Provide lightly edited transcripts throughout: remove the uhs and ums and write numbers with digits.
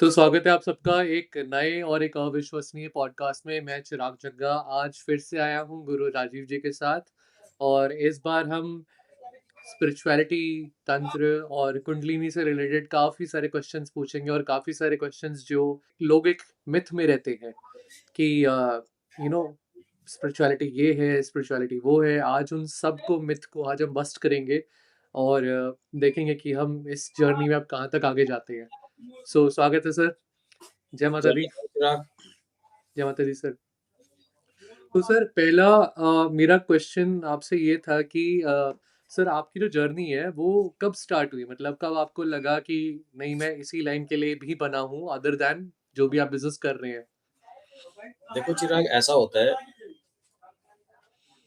तो स्वागत है आप सबका एक नए और एक अविश्वसनीय पॉडकास्ट में। मैं चिराग जग्गा आज फिर से आया हूँ गुरु राजीव जी के साथ और इस बार हम स्पिरिचुअलिटी, तंत्र और कुंडलिनी से रिलेटेड काफ़ी सारे क्वेश्चंस पूछेंगे और काफ़ी सारे क्वेश्चंस जो लोग एक मिथ में रहते हैं कि यू नो स्पिरिचुअलिटी ये है, स्पिरिचुअलिटी वो है। आज उन सबको मिथ को आज हम बस्ट करेंगे और देखेंगे कि हम इस जर्नी में अब कहाँ तक आगे जाते हैं। स्वागत है सर। जय माता जय दी। चिराग। जय माता दी सर। तो सर पहला मेरा क्वेश्चन आपसे ये था कि सर आपकी जो जर्नी है वो कब स्टार्ट हुई? मतलब कब आपको लगा कि नहीं मैं इसी लाइन के लिए भी बना हूँ अदर दैन जो भी आप बिज़नेस कर रहे हैं? देखो चिराग, ऐसा होता है,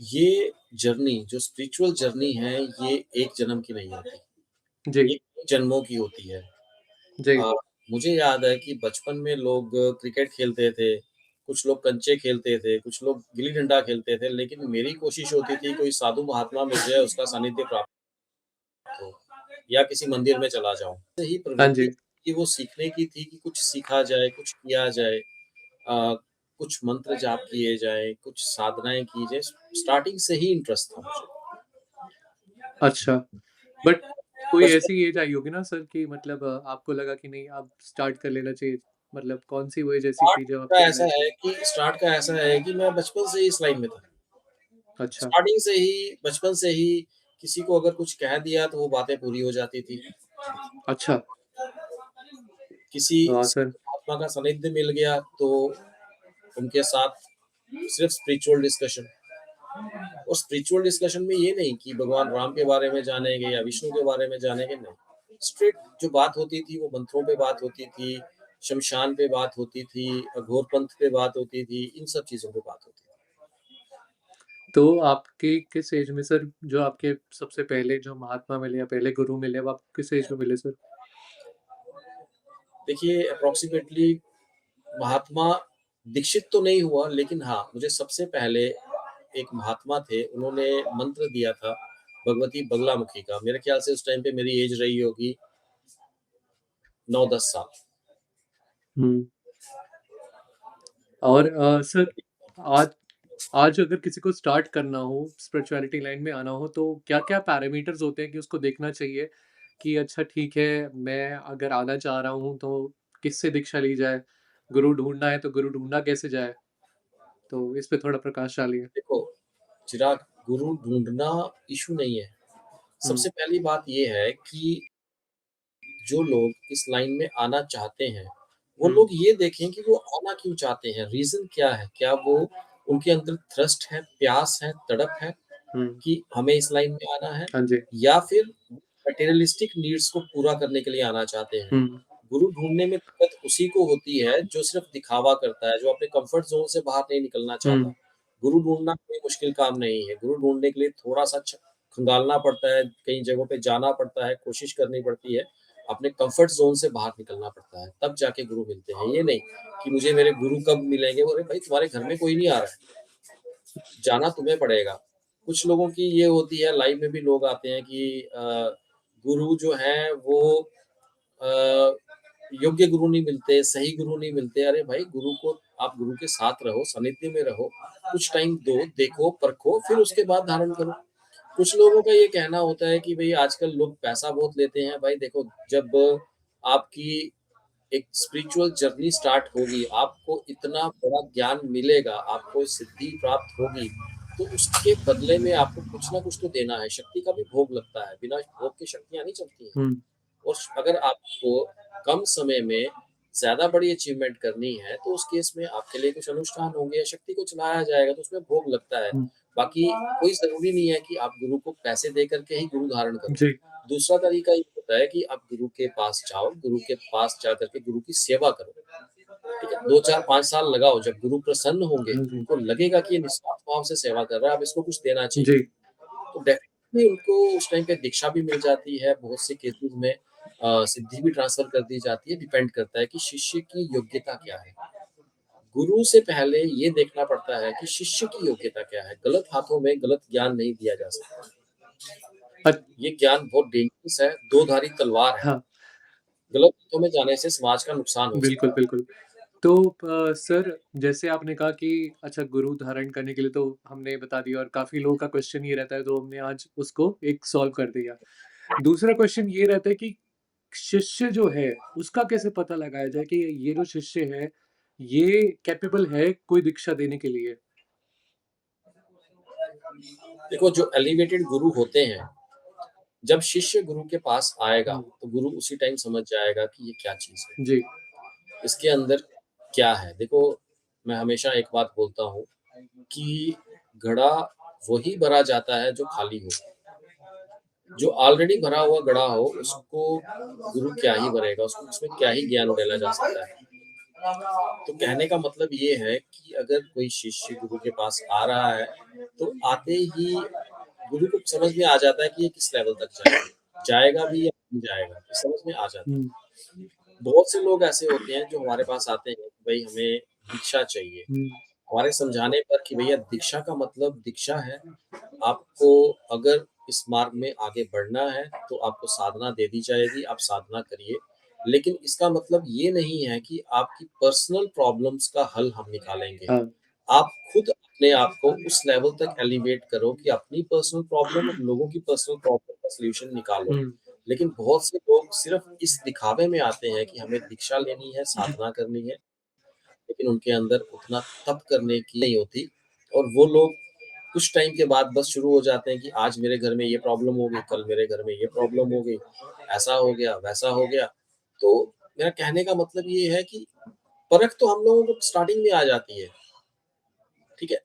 ये जर्नी जो स्पिरिचुअल जर्नी है, ये एक जन्म की नहीं होती, जी, ये कई जन्मों की होती है। जी। अ, मुझे याद है कि बचपन में लोग क्रिकेट खेलते थे, कुछ लोग कंचे खेलते थे, कुछ लोग गिल्ली-डंडा खेलते थे, लेकिन मेरी कोशिश होती थी कोई साधु महात्मा मिल जाए, उसका सानिध्य प्राप्त हो या किसी मंदिर में चला जाऊँ। यही हाँ प्रवृत्ति जी। कि वो सीखने की थी कि कुछ सीखा जाए, कुछ किया जाए। कुछ मंत्र जाप किए जाएँ, कुछ साधनाएँ की जाएँ, स्टार्टिंग से ही इंटरेस्ट था मुझे। अच्छा, बट कोई बचपन ऐसी एज आई होगी ना सर कि मतलब आपको लगा कि नहीं अब स्टार्ट कर लेना चाहिए? मतलब कौन-सी वो एज ऐसी थी जब आपको लगा कि स्टार्ट का ऐसा है कि मैं बचपन से ही इस लाइन में था। अच्छा, स्टार्टिंग से ही, बचपन से ही किसी को अगर कुछ कह दिया तो वो बातें पूरी हो जाती थी। अच्छा। किसी वाह सर! महात्मा का सानिध्य मिल गया तो उनके साथ सिर्फ स्पिरिचुअल डिस्कशन। और स्पिरिचुअल डिस्कशन में ये नहीं कि भगवान राम के बारे में जानेंगे या विष्णु के बारे में जानेंगे, नहीं। स्ट्रेट जो बात होती थी वो मंत्रों पे बात होती थी, शमशान पे बात होती थी, अघोर पंथ पे बात होती थी, इन सब चीज़ों पे बात होती थी। तो आपके किस एज में सर जो आपके सबसे पहले जो महात्मा मिले या पहले गुरु मिले वो आपको किस एज में मिले सर? देखिए अप्रॉक्सिमेटली महात्मा दीक्षित तो नहीं हुआ, लेकिन हाँ, मुझे सबसे पहले एक महात्मा थे, उन्होंने मंत्र दिया था भगवती बगलामुखी का। मेरे ख्याल से उस टाइम पे मेरी एज रही होगी 9-10 साल। हुँ। और सर आज आज अगर किसी को स्टार्ट करना हो, स्पिरिचुअलिटी लाइन में आना हो तो क्या-क्या पैरामीटर्स होते हैं कि उसको देखना चाहिए कि अच्छा ठीक है, मैं अगर आना चाह रहा हूँ तो किससे दीक्षा ली जाए? गुरु ढूँढना है तो गुरु ढूँढा कैसे जाए? तो इस पे थोड़ा प्रकाश डालिए। देखो चिराग, गुरु ढूँढना इश्यू नहीं है। हुँ, सबसे पहली बात ये है कि जो लोग इस लाइन में आना चाहते हैं, वो हुँ, लोग ये देखें कि वो आना क्यों चाहते हैं, रीज़न क्या है? क्या वो उनके अंदर थ्रस्ट है, प्यास है, तड़प है हुँ। कि हमें इस लाइन में आना है? हाँ जी। या फिर मटेरियलिस्टिक नीड्स को पूरा करने के लिए आना चाहते हैं? हुँ, गुरु ढूँढने में दिक्कत उसी को होती है जो सिर्फ़ दिखावा करता है, जो अपने कम्फ़र्ट ज़ोन से बाहर नहीं निकलना चाहता। हुँ, गुरु ढूँढना कोई मुश्किल काम नहीं है। गुरु ढूँढने के लिए थोड़ा-सा खंगालना पड़ता है, कई जगहों पे जाना पड़ता है, कोशिश करनी पड़ती है, अपने कम्फ़र्ट ज़ोन से बाहर निकलना पड़ता है, तब जाके गुरु मिलते हैं। ये नहीं कि मुझे मेरे गुरु कब मिलेंगे, अरे भाई तुम्हारे घर में कोई नहीं आ रहा है, जाना तुम्हें पड़ेगा। कुछ लोगों की ये होती है, लाइव में भी लोग आते हैं कि गुरु जो हैं वो अ, योग्य गुरु नहीं मिलते, सही गुरु नहीं मिलते। अरे भाई, गुरु को आप गुरु के साथ रहो, सानिध्य में रहो, कुछ टाइम दो, देखो, परखो, फिर उसके बाद धारण करो। कुछ लोगों का ये कहना होता है कि भई आजकल लोग पैसा बहुत लेते हैं। भाई देखो, जब आपकी एक स्पिरिचुअल जर्नी स्टार्ट होगी, आपको इतना बड़ा ज्ञान मिलेगा, आपको सिद्धि प्राप्त होगी, तो उसके बदले में आपको कुछ ना कुछ तो देना है। शक्ति का भी भोग लगता है, बिना भोग के शक्तियाँ नहीं चलती हैं। हुँ, और अगर आपको कम समय में ज़्यादा बड़ी अचीवमेंट करनी है, तो उस केस में आपके लिए कुछ अनुष्ठान होंगे या शक्ति को चलाया जाएगा, तो उसमें भोग लगता है। हुँ। बाकी कोई ज़रूरी नहीं है कि आप गुरु को पैसे दे कर के ही गुरु धारण करो। जी। दूसरा तरीका ये होता है कि आप गुरु के पास जाओ, गुरु के पास जा कर के गुरु की सेवा करो, ठीक है? 2, 4, 5 साल लगाओ, जब गुरु प्रसन्न होंगे, हाँ जी। उनको लगेगा कि ये निस्वार्थ भाव से सेवा कर रहा है, अब इसको कुछ देना चाहिए। जी। तो डेफ़िनेटली उनको उस टाइम पे दीक्षा भी मिल जाती है, बहुत से केसेज़ में सिद्धि भी ट्रांसफ़र कर दी जाती है, डिपेंड करता है कि शिष्य की योग्यता क्या है। गुरु से पहले ये देखना पड़ता है कि शिष्य की योग्यता क्या है, गलत हाथों में गलत ज्ञान नहीं दिया जा सकता। अ, ये ज्ञान बहुत डेंजरस है, दो धारी तलवार है। हाँ। गलत रास्तों में जाने से समाज का नुकसान हो बिल्कुल, सकता है। बिल्कुल। तो सर जैसे आपने कहा कि अच्छा गुरु धारण करने के लिए तो हमने बता दिया और काफ़ी लोगों का क्वेश्चन ये रहता है तो हमने आज उसको एक सॉल्व कर दिया। दूसरा क्वेश्चन ये रहता है कि शिष्य जो है उसका कैसे पता लगाया जाए कि ये जो शिष्य है, ये कैपेबल है कोई दीक्षा देने के लिए? देखो जो एलिवेटेड गुरु होते हैं, जब शिष्य गुरु के पास आएगा, हुँ, तो गुरु उसी टाइम समझ जाएगा कि ये क्या चीज़ है, जी। इसके अंदर क्या है। देखो, मैं हमेशा एक बात बोलता हूँ कि घड़ा वही भरा जाता है जो खाली हो। जो ऑलरेडी भरा हुआ घड़ा हो, उसको गुरु क्या ही भरेगा, उसको उसमें क्या ही ज्ञान डाला जा सकता है। तो कहने का मतलब ये है कि अगर कोई शिष्य गुरु के पास आ रहा है, तो आते ही गुरु को समझ में आ जाता है कि ये किस लेवल तक जाएगा। जाएगा भी या नहीं जाएगा, ये समझ में आ जाता हुँ, है। बहुत से लोग ऐसे होते हैं जो हमारे पास आते हैं कि भई हमें दीक्षा चाहिए। हुँ, हमारे समझाने पर कि भैया दीक्षा का मतलब दीक्षा है, आपको अगर इस मार्ग में आगे बढ़ना है, तो आपको साधना दे दी जाएगी, आप साधना करिए। लेकिन इसका मतलब ये नहीं है कि आपकी पर्सनल प्रॉब्लम्स का हल हम निकालेंगे। हाँ, आप खुद अपने आप को उस लेवल तक एलिवेट करो कि अपनी पर्सनल प्रॉब्लम और लोगों की पर्सनल प्रॉब्लम का सॉल्यूशन निकालो। हुँ, लेकिन बहुत से लोग सिर्फ़ इस दिखावे में आते हैं कि हमें दीक्षा लेनी है, साधना करनी है, लेकिन उनके अंदर उतना तप करने की नहीं होती और वो लोग कुछ टाइम के बाद बस शुरू हो जाते हैं कि आज मेरे घर में ये प्रॉब्लम हो गई, कल मेरे घर में ये प्रॉब्लम हो गई, ऐसा हो गया, वैसा हो गया। तो मेरा कहने का मतलब ये है कि परख तो हम लोगों को स्टार्टिंग में आ जाती है, ठीक है?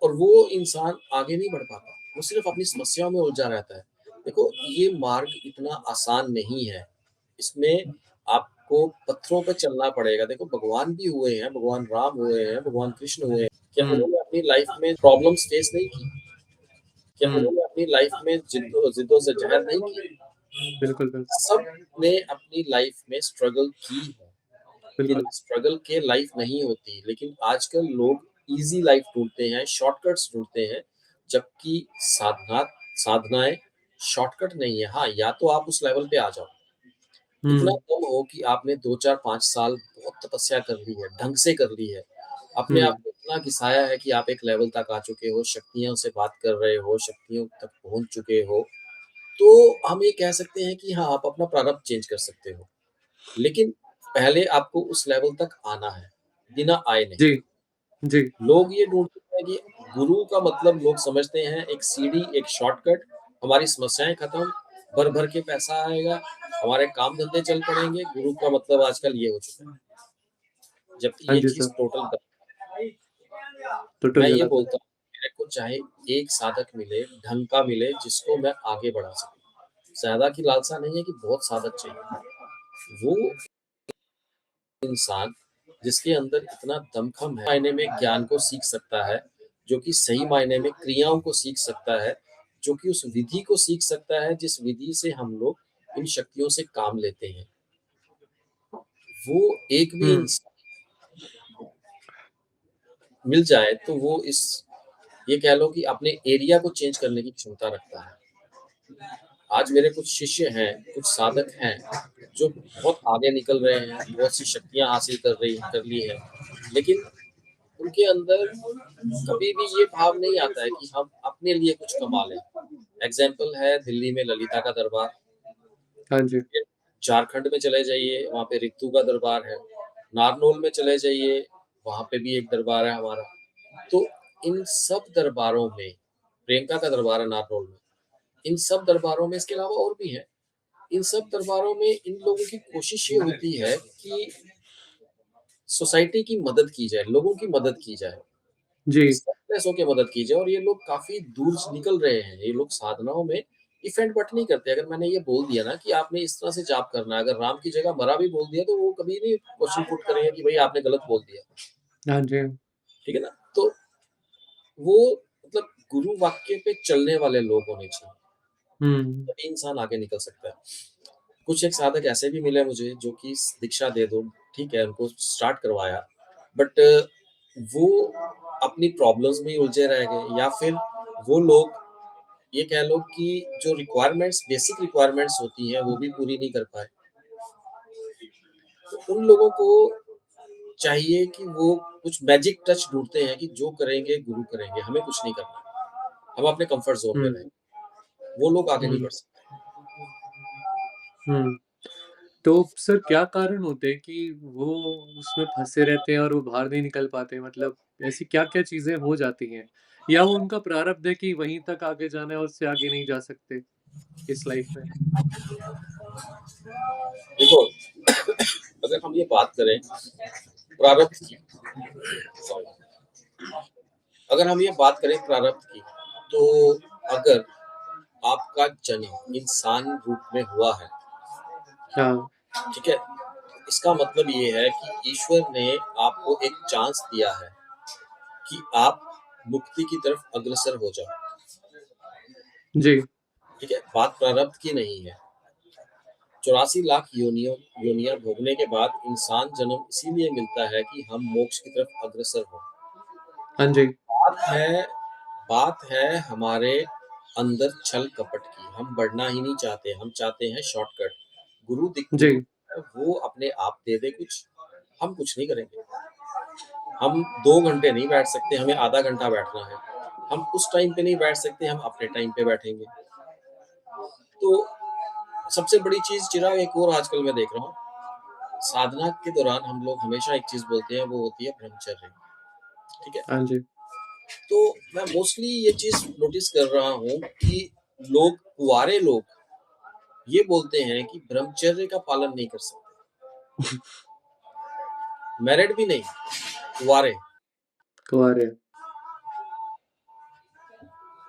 और वो इंसान आगे नहीं बढ़ पाता, वो सिर्फ़ अपनी समस्याओं में उलझा रहता है। देखो, ये मार्ग इतना आसान नहीं है, इसमें आपको पत्थरों पे चलना पड़ेगा। देखो, भगवान भी हुए हैं, भगवान राम हुए हैं, भगवान कृष्ण हुए हैं, क्या हुँ, उन्होंने अपनी लाइफ़ में प्रॉब्लम्स फेस नहीं की? क्या हुँ, उन्होंने अपनी लाइफ़ में जिद्दोजहद नहीं की? बिल्कुल, बिल्कुल, सबने अपनी लाइफ़ में स्ट्रगल की है। बिल्कुल। बिना स्ट्रगल के लाइफ नहीं होती, लेकिन आजकल लोग ईज़ी लाइफ ढूँढते हैं, शॉर्टकट्स ढूँढते हैं, जबकि साधनाएँ शॉर्टकट नहीं है। हाँ, या तो आप उस लेवल पे आ जाओ, इतना हुँ, दम हो कि आपने 2, 4, 5 साल बहुत तपस्या कर ली है, ढंग से कर ली है, अपने हुँ, आप को इतना घिसाया है कि आप एक लेवल तक आ चुके हो, शक्तियों से बात कर रहे हो, शक्तियों तक पहुँच चुके हो, तो हम ये कह सकते हैं कि हाँ, आप अपना प्रारब्ध चेंज कर सकते हो। लेकिन पहले आपको उस लेवल तक आना है, बिना आए नहीं। जी, जी, लोग ये ढूँढते हैं कि गुरु का मतलब लोग समझते हैं एक सीढ़ी, एक शॉर्टकट, हमारी समस्याएँ खत्म, भर-भर के पैसा आएगा, हमारे काम-धंधे चल पड़ेंगे, गुरु का मतलब आजकल ये हो चुका है। जबकि हाँ ये जी चीज़ सर, टोटल गलत। टोटल मैं ये गलत है। बोलता हूँ, मेरे को चाहे एक साधक मिले, ढंग का मिले, जिसको मैं आगे बढ़ा सकूँ। ज़्यादा की लालसा नहीं है कि बहुत साधक चाहिए। वो इंसान जिसके अंदर इतना दमखम है, मायने में ज्ञान को सीख सकता है, जो कि सही मायने में क्रियाओं को सीख सकता है, जो कि उस विधि को सीख सकता है जिस विधि से हम लोग इन शक्तियों से काम लेते हैं। वो एक भी हुँ, इंसान मिल जाए तो वो इस ये कह लो कि अपने एरिया को चेंज करने की क्षमता रखता है। आज मेरे कुछ शिष्य हैं, कुछ साधक हैं, जो बहुत आगे निकल रहे हैं, बहुत सी शक्तियाँ हासिल कर ली हैं, लेकिन उनके अंदर कभी भी ये भाव नहीं आता है कि हम अपने लिए कुछ कमा लें। एग्ज़ाम्पल है दिल्ली में ललिता का दरबार, हाँ जी, फिर झारखंड में चले जाइए, वहाँ पे रितु का दरबार है। नारनौल में चले जाइए, वहाँ पे भी एक दरबार है हमारा। तो इन सब दरबारों में प्रियंका का दरबार है नारनौल में। इन सब दरबारों में इसके अलावा और भी हैं। इन सब दरबारों में इन लोगों की कोशिश ये होती है कि सोसाइटी की मदद की जाए, लोगों की मदद की जाए। जी, सक्सेस होके मदद की जाए और ये लोग काफ़ी दूर से निकल रहे हैं। ये लोग साधनाओं में इफ़ेक्ट बट नहीं करते। अगर मैंने ये बोल दिया ना कि आपने इस तरह से जाप करना है, अगर राम की जगह मरा भी बोल दिया तो वो कभी नहीं क्वेश्चन पुट करेंगे कि भई आपने गलत बोल दिया। हाँ जी, ठीक है ना? तो वो मतलब गुरु वाक्य पे चलने वाले लोग होने चाहिए, हुँ, तभी इंसान आगे निकल सकता है। कुछ एक साधक ऐसे भी मिले मुझे जो कि दीक्षा दे दो, ठीक है, उनको स्टार्ट करवाया, बट वो अपनी प्रॉब्लम्स में ही उलझे रह गए या फिर वो लोग ये कह लो कि जो रिक्वायरमेंट्स बेसिक रिक्वायरमेंट्स होती हैं, वो भी पूरी नहीं कर पाए। तो उन लोगों को चाहिए कि वो कुछ मैजिक टच ढूँढते हैं कि जो करेंगे गुरु करेंगे, हमें कुछ नहीं करना। हम अपने कम्फर्ट ज़ोन में हुँ, रहें, वो लोग आगे नहीं हुँ, बढ़ सकते। हुँ। तो सर क्या कारण होते हैं कि वो उसमें फँसे रहते हैं और वो बाहर नहीं निकल पाते? मतलब ऐसी क्या-क्या चीज़ें हो जाती हैं? या वो उनका प्रारब्ध है कि वहीं तक आगे जाना है, उससे आगे नहीं जा सकते इस लाइफ़ में? देखो, अगर हम ये बात करें प्रारब्ध की, सॉरी, अगर हम ये बात करें प्रारब्ध की, तो अगर आपका जन्म इंसान रूप में हुआ है, हाँ, ठीक है? इसका मतलब ये है कि ईश्वर ने आपको एक चांस दिया है कि आप मुक्ति की तरफ अग्रसर हो जाओ, जी, ठीक है? बात प्रारब्ध की नहीं है। 84 लाख योनियाँ भोगने के बाद इंसान जन्म इसीलिए मिलता है कि हम मोक्ष की तरफ अग्रसर हों। हाँ जी, बात है बात है हमारे अंदर छल कपट की। हम बढ़ना ही नहीं चाहते, हम चाहते हैं शॉर्टकट। गुरु जी, वो अपने आप दे दे कुछ, हम कुछ नहीं करेंगे। हम 2 घंटे नहीं बैठ सकते, हमें आधा घंटा बैठना है। हम उस टाइम पे नहीं बैठ सकते, हम अपने टाइम पे बैठेंगे। तो सबसे बड़ी चीज़ चिराग एक और आजकल मैं देख रहा हूँ, साधना के दौरान हम लोग हमेशा एक चीज़ बोलते हैं, वो होती है ब्रह्मचर्य, ठीक है? हाँ जी। तो मैं मोस्टली ये चीज़ नोटिस कर रहा हूँ कि कुँवारे लोग ये बोलते हैं कि ब्रह्मचर्य का पालन नहीं कर सकते। मैरिड भी नहीं, कुँवारे। कुँवारे।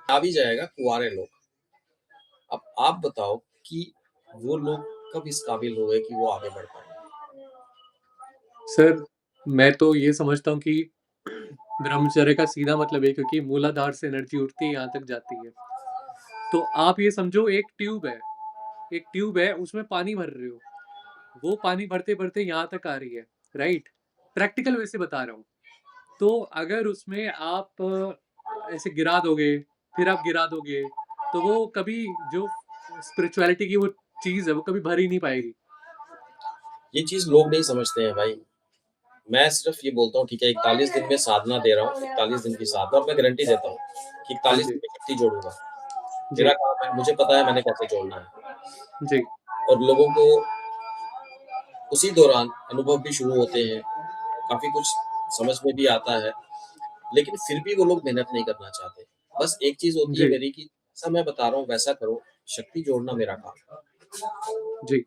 आ भी जाएगा कुँवारे लोग। अब आप बताओ कि वो लोग कब इस काबिल हो गए कि वो आगे बढ़ पाएँ? सर, मैं तो ये समझता हूँ कि ब्रह्मचर्य का सीधा मतलब है क्योंकि मूलाधार से एनर्जी उठती है, यहाँ तक जाती है। तो आप ये समझो एक ट्यूब है उसमें पानी भर रहे हो, वो पानी भरते-भरते यहाँ तक आ रही है, राइट? प्रैक्टिकल वे से बता रहा हूँ। तो अगर उसमें आप ऐसे गिरा दोगे, फिर आप गिरा दोगे, तो वो कभी जो स्पिरिचुअलिटी की वो चीज़ है, वो कभी भर ही नहीं पाएगी। ये चीज़ लोग नहीं समझते हैं भाई। मैं सिर्फ़ ये बोलता हूँ ठीक है 41 दिन में साधना दे रहा हूँ, 41 दिन की साधना और मैं गारंटी देता हूँ कि हाँ 41 जी, दिन में शक्ति जोड़ूँगा। मेरा जी, काम है, मुझे पता है मैंने कैसे जोड़ना है जी, और लोगों को उसी दौरान अनुभव भी शुरू होते हैं, काफ़ी कुछ समझ में भी आता है, लेकिन फिर भी वो लोग मेहनत नहीं करना चाहते। बस एक चीज़ होती है जी, मेरी कि जैसा मैं बता रहा हूँ वैसा करो, शक्ति जोड़ना मेरा काम है। जी,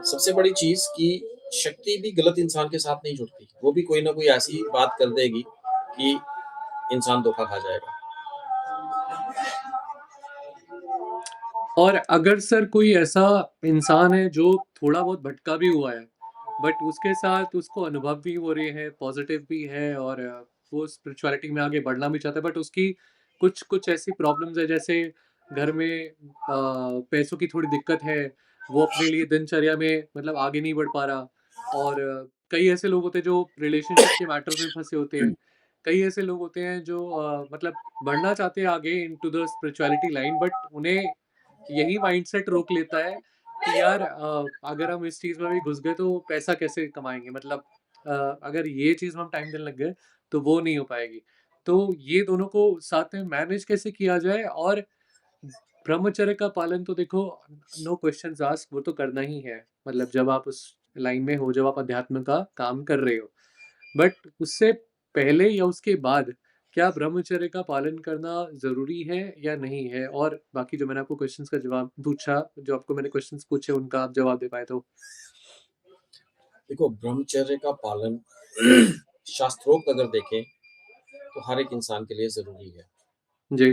सबसे बड़ी चीज़ कि शक्ति भी गलत इंसान के साथ नहीं जुड़ती, वो भी कोई ना कोई ऐसी बात कर देगी कि इंसान धोखा खा जाएगा। और अगर सर कोई ऐसा इंसान है जो थोड़ा बहुत भटका भी हुआ है, बट उसके साथ उसको अनुभव भी हो रहे हैं, पॉज़िटिव भी है और वो स्पिरिचुअलिटी में आगे बढ़ना भी चाहता है, बट उसकी कुछ ऐसी प्रॉब्लम्स है जैसे घर में पैसों की थोड़ी दिक्कत है, वो अपने लिए दिनचर्या में मतलब आगे नहीं बढ़ पा रहा और कई ऐसे लोग होते हैं जो रिलेशनशिप के मैटर्स में फँसे होते हैं। कई ऐसे लोग होते हैं जो मतलब बढ़ना चाहते हैं आगे into the spirituality line but उन्हें यही माइंडसेट रोक लेता है कि यार अगर हम इस चीज़ में भी घुस गए तो पैसा कैसे कमाएँगे? मतलब अगर ये चीज़ में हम टाइम देने लग गए तो वो नहीं हो पाएगी। तो ये दोनों को साथ में मैनेज कैसे किया जाए और ब्रह्मचर्य का पालन तो देखो नो क्वेश्चन्स आस्क्ड वो तो करना ही है। मतलब जब आप उस लाइन में हो, जब आप अध्यात्म का काम कर रहे हो। बट उससे पहले या उसके बाद क्या ब्रह्मचर्य का पालन करना ज़रूरी है या नहीं है? और बाकी जो मैंने आपको क्वेश्चन्स का जवाब पूछा, जो आपको मैंने क्वेश्चन्स पूछे उनका आप जवाब दे पाएँ तो? देखो ब्रह्मचर्य का पालन शास्त्रोक्त अगर देखें तो हर एक इंसान के लिए ज़रूरी है। जी,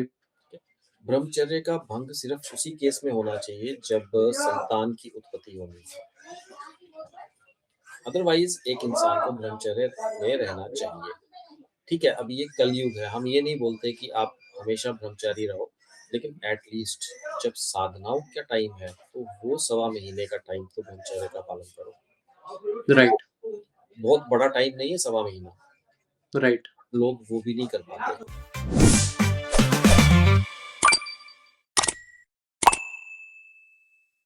ब्रह्मचर्य का भंग सिर्फ़ उसी केस में होना चाहिए जब संतान की उत्पत्ति होनी है। अदरवाइज़ एक इंसान को ब्रह्मचर्य में रहना चाहिए। ठीक है, अब ये कलयुग है, हम ये नहीं बोलते कि आप हमेशा ब्रह्मचारी रहो, लेकिन एट लीस्ट जब साधनाओं का टाइम है, तो वो सवा महीने का टाइम तो ब्रह्मचर्य का पालन करो। राइट, बहुत बड़ा टाइम नहीं है सवा महीना, राइट। लोग वो भी नहीं कर पाते।